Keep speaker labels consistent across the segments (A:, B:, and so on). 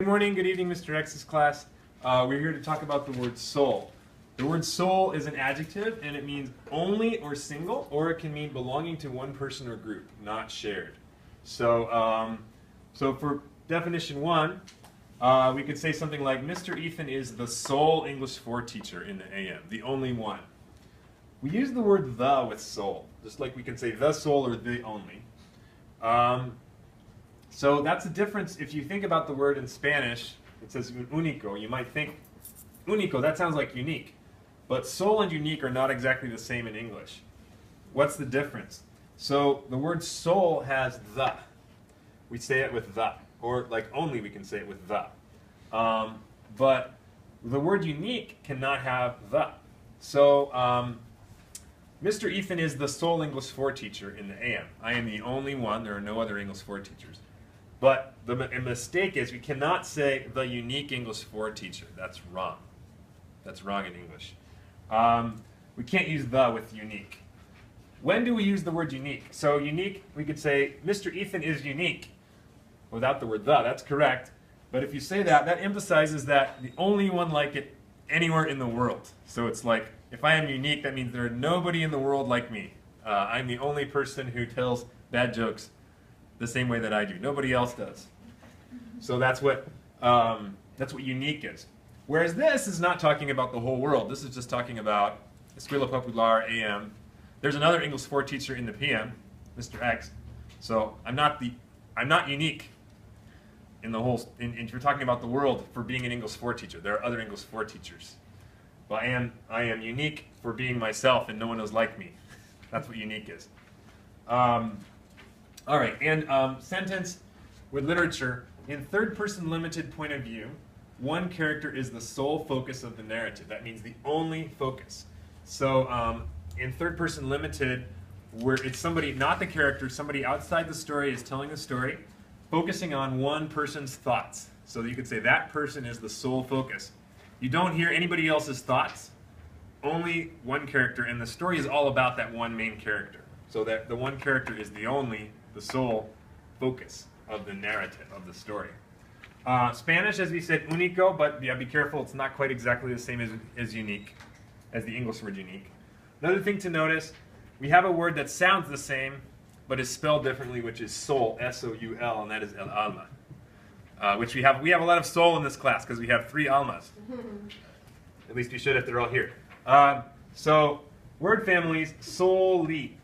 A: Good morning, good evening, Mr. X's class. We're here to talk about the word soul. The word soul is an adjective, and it means only or single, or it can mean belonging to one person or group, not shared. So, for definition one, we could say something like, Mr. Ethan is the sole English 4 teacher in the AM, the only one. We use the word the with soul, just like we can say the soul or the only. So that's the difference. If you think about the word in Spanish, it says único. You might think, único, that sounds like unique. But soul and unique are not exactly the same in English. What's the difference? So the word soul has the. We say it with the. Or like only we can say it with the. But the word unique cannot have the. So Mr. Ethan is the sole English 4 teacher in the AM. I am the only one. There are no other English 4 teachers. But the mistake is we cannot say the unique English 4 teacher. That's wrong. That's wrong in English. We can't use the with unique. When do we use the word unique? So unique, we could say, Mr. Ethan is unique without the word the. That's correct. But if you say that, that emphasizes that the only one like it anywhere in the world. So it's like, if I am unique, that means there are nobody in the world like me. I'm the only person who tells bad jokes the same way that I do. Nobody else does. So that's what unique is. Whereas this is not talking about the whole world. This is just talking about Escuela Popular AM. There's another English 4 teacher in the PM, Mr. X. So I'm not unique in the whole. If you're talking about the world for being an English 4 teacher, there are other English 4 teachers. But I am unique for being myself, and no one is like me. That's what unique is. All right, and sentence with literature. In third-person limited point of view, one character is the sole focus of the narrative. That means the only focus. So in third-person limited, where it's somebody, not the character, somebody outside the story is telling the story, focusing on one person's thoughts. So you could say that person is the sole focus. You don't hear anybody else's thoughts, only one character, and the story is all about that one main character. So that the one character is the sole focus of the narrative, of the story. Spanish, as we said, único, but yeah, be careful, it's not quite exactly the same as unique, as the English word unique. Another thing to notice, we have a word that sounds the same, but is spelled differently, which is soul, S-O-U-L, and that is el alma. Which we have a lot of soul in this class, because we have 3 almas. At least we should if they're all here. So, word families, solely.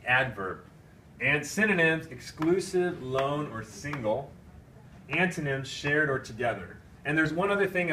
A: Adverb. And synonyms, exclusive, lone, or single. Antonyms, shared or together. And there's one other thing